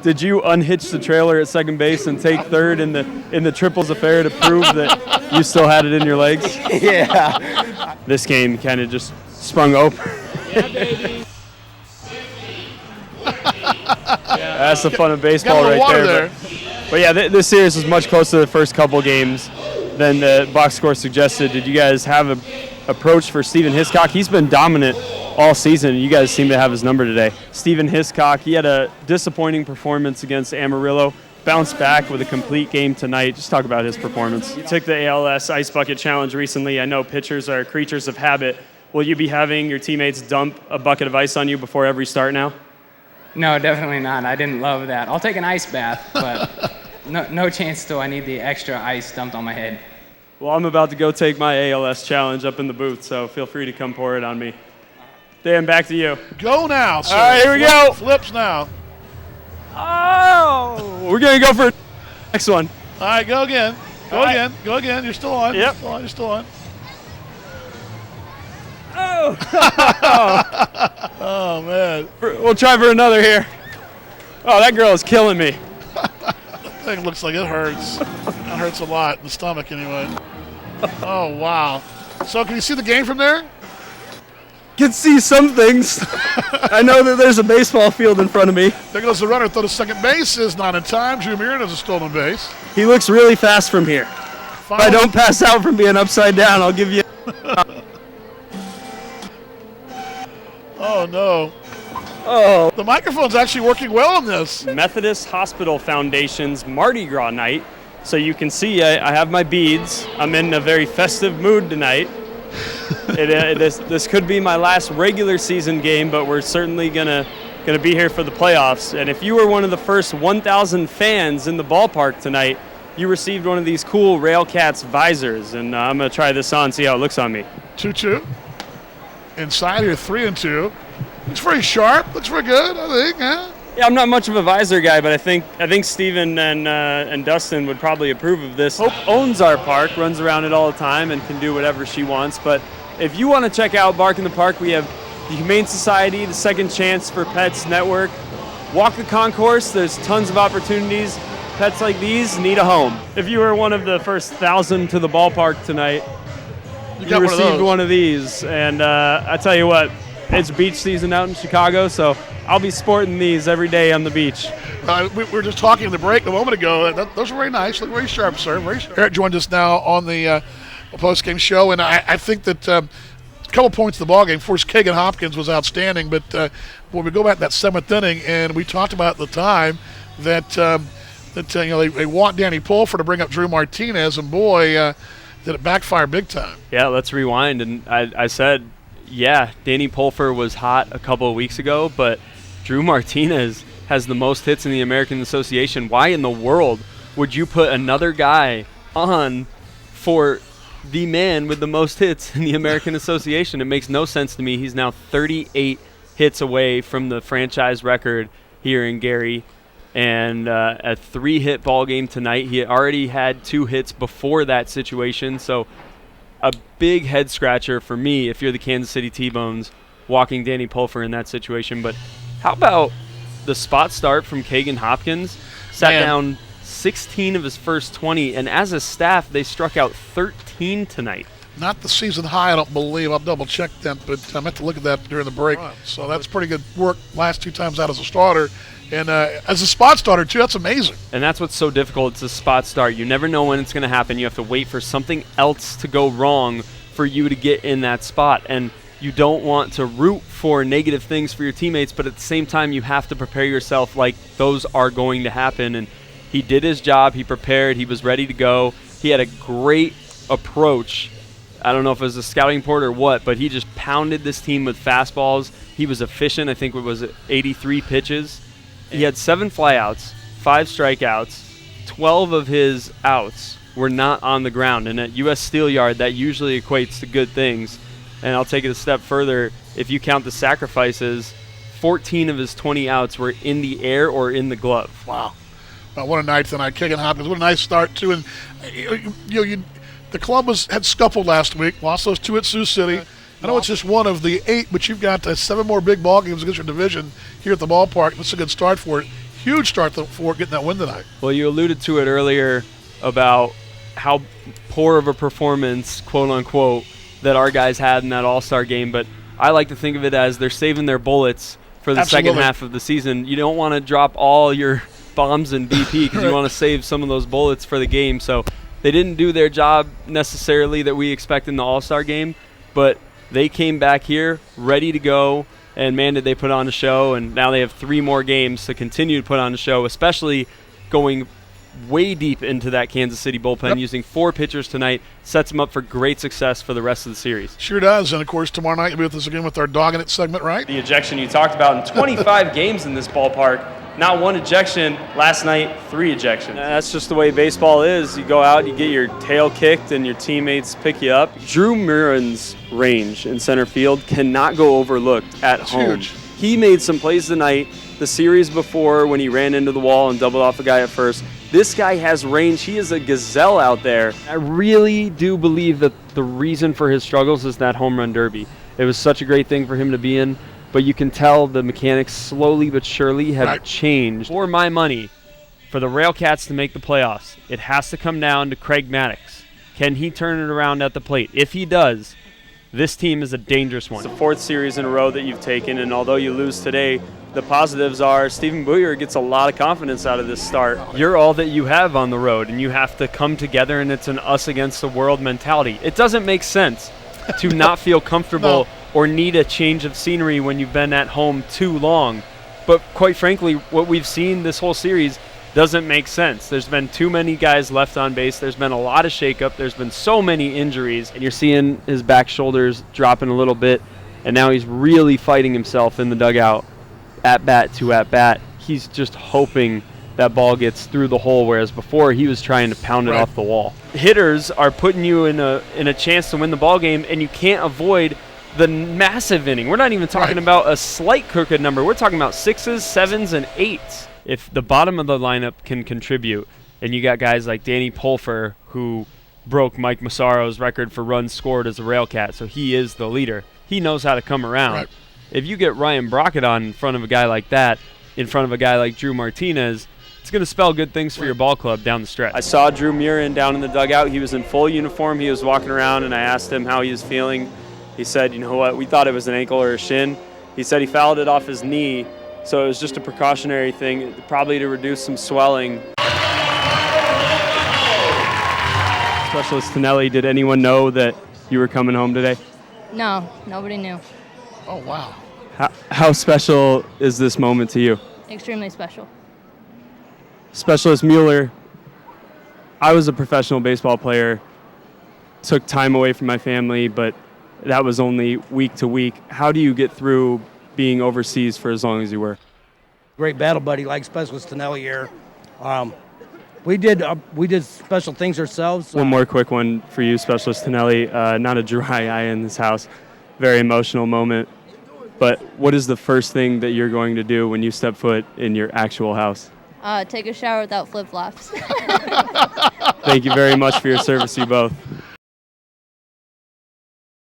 Did you unhitch the trailer at second base and take third in the triples affair to prove that you still had it in your legs? Yeah. This game kind of just sprung open. Yeah, baby. That's the fun of baseball right there. But yeah, this series was much closer to the first couple games than the box score suggested. Did you guys have an approach for Stephen Hiscock? He's been dominant all season. You guys seem to have his number today. Stephen Hiscock, he had a disappointing performance against Amarillo, bounced back with a complete game tonight. Just talk about his performance. You took the ALS Ice Bucket Challenge recently. I know pitchers are creatures of habit. Will you be having your teammates dump a bucket of ice on you before every start now? No, definitely not. I didn't love that. I'll take an ice bath, but no chance till I need the extra ice dumped on my head. Well, I'm about to go take my ALS challenge up in the booth, so feel free to come pour it on me. Dan, back to you. Go now, sir. All right, here we go. Flips now. Oh! We're going to go for next one. All right, go again. Go again. Go again. You're still on. Yep. You're still on. Oh! Oh, man. We'll try for another here. Oh, that girl is killing me. That thing looks like it hurts. It hurts a lot in the stomach anyway. Oh, wow. So can you see the game from there? Can see some things. I know that there's a baseball field in front of me. There goes the runner. Throw to second base is not in time. Drew Mirren has a stolen base. He looks really fast from here. If I don't pass out from being upside down, I'll give you. Oh, no. Oh. The microphone's actually working well on this. Methodist Hospital Foundation's Mardi Gras night. So you can see I have my beads. I'm in a very festive mood tonight. This could be my last regular season game, but we're certainly gonna be here for the playoffs. And if you were one of the first 1,000 fans in the ballpark tonight, you received one of these cool Railcats visors, and I'm gonna try this on, see how it looks on me. 2-2. Inside here, 3-2. Looks very sharp. Looks very good, I think. Yeah. Yeah, I'm not much of a visor guy, but I think Steven and Dustin would probably approve of this. Hope owns our park, runs around it all the time, and can do whatever she wants. But if you want to check out Bark in the Park, we have the Humane Society, the Second Chance for Pets Network. Walk the concourse. There's tons of opportunities. Pets like these need a home. If you were one of the first 1,000 to the ballpark tonight, you received one of these. And I tell you what, it's beach season out in Chicago, so I'll be sporting these every day on the beach. We were just talking in the break a moment ago. Those are very nice. Look very sharp, sir. Very sharp. Eric joined us now on the post-game show, and I think that a couple points of the ballgame. First, Kagan Hopkins was outstanding, but when we go back to that seventh inning, and we talked about at the time that they want Danny Pulfer to bring up Drew Martinez, and boy, did it backfire big time. Yeah, let's rewind. And I said, yeah, Danny Pulfer was hot a couple of weeks ago, but Drew Martinez has the most hits in the American Association. Why in the world would you put another guy on for the man with the most hits in the American Association? It makes no sense to me. He's now 38 hits away from the franchise record here in Gary. And a 3-hit ball game tonight. He already had 2 hits before that situation. So a big head scratcher for me if you're the Kansas City T-Bones walking Danny Pulfer in that situation. But how about the spot start from Kagan Hopkins? Sat down 16 of his first 20, and as a staff, they struck out 13 tonight. Not the season high, I don't believe. I'll double-check that, but I meant to look at that during the break. So that's pretty good work last 2 times out as a starter. And as a spot starter, too, that's amazing. And that's what's so difficult. It's a spot start. You never know when it's going to happen. You have to wait for something else to go wrong for you to get in that spot. And you don't want to root for negative things for your teammates, but at the same time, you have to prepare yourself like those are going to happen. And he did his job. He prepared. He was ready to go. He had a great approach. I don't know if it was a scouting report or what, but he just pounded this team with fastballs. He was efficient. I think it was 83 pitches. He had 7 flyouts, 5 strikeouts. 12 of his outs were not on the ground. And at U.S. Steel Yard, that usually equates to good things. And I'll take it a step further. If you count the sacrifices, 14 of his 20 outs were in the air or in the glove. Wow. What a night tonight. Kagan Hopkins, what a nice start, too. And the club had scuffled last week, lost those 2 at Sioux City. I know it's just one of the 8, but you've got 7 more big ball games against your division here at the ballpark. That's a good start for it. huge start for getting that win tonight. Well, you alluded to it earlier about how poor of a performance, quote unquote, that our guys had in that All-Star game, but I like to think of it as they're saving their bullets for the second half of the season. You don't want to drop all your bombs in BP because you want to save some of those bullets for the game. So they didn't do their job necessarily that we expect in the All-Star game, but they came back here ready to go, and man, did they put on a show. And now they have 3 more games to continue to put on a show, especially going way deep into that Kansas City bullpen. Using 4 pitchers tonight sets them up for great success for the rest of the series. Sure does. And, of course, tomorrow night you'll be with us again with our Dogging It segment, right? The ejection you talked about in 25 games in this ballpark. Not 1 ejection. Last night, 3 ejections. That's just the way baseball is. You go out, you get your tail kicked, and your teammates pick you up. Drew Murin's range in center field cannot go overlooked at home. Huge. He made some plays tonight. The series before when he ran into the wall and doubled off a guy at first. This guy has range. He is a gazelle out there. I really do believe that the reason for his struggles is that home run derby. It was such a great thing for him to be in, but you can tell the mechanics slowly but surely have changed. For my money, for the Railcats to make the playoffs, it has to come down to Craig Maddox. Can he turn it around at the plate? If he does, this team is a dangerous one. It's the 4th series in a row that you've taken, and although you lose today, the positives are Stephen Booyer gets a lot of confidence out of this start. You're all that you have on the road, and you have to come together, and it's an us against the world mentality. It doesn't make sense to not feel comfortable or need a change of scenery when you've been at home too long. But quite frankly, what we've seen this whole series doesn't make sense. There's been too many guys left on base. There's been a lot of shakeup. There's been so many injuries, and you're seeing his back shoulders dropping a little bit, and now he's really fighting himself in the dugout. At-bat to at-bat, he's just hoping that ball gets through the hole, whereas before he was trying to pound it off the wall. Hitters are putting you in a chance to win the ball game, and you can't avoid the massive inning. We're not even talking about a slight crooked number. We're talking about 6s, 7s, and 8s. If the bottom of the lineup can contribute, and you got guys like Danny Pulfer, who broke Mike Massaro's record for runs scored as a Railcat, so he is the leader. He knows how to come around. If you get Ryan Brockett on in front of a guy like that, in front of a guy like Drew Martinez, it's going to spell good things for your ball club down the stretch. I saw Drew Murin down in the dugout. He was in full uniform. He was walking around, and I asked him how he was feeling. He said, you know what, we thought it was an ankle or a shin. He said he fouled it off his knee, so it was just a precautionary thing, probably to reduce some swelling. Specialist Tonelli, did anyone know that you were coming home today? No, nobody knew. Oh, wow. How special is this moment to you? Extremely special. Specialist Mueller, I was a professional baseball player, took time away from my family, but that was only week to week. How do you get through being overseas for as long as you were? Great battle buddy like Specialist Tonelli here. We did special things ourselves. One more quick one for you, Specialist Tonelli. Not a dry eye in this house. Very emotional moment. But what is the first thing that you're going to do when you step foot in your actual house? Take a shower without flip-flops. Thank you very much for your service, you both.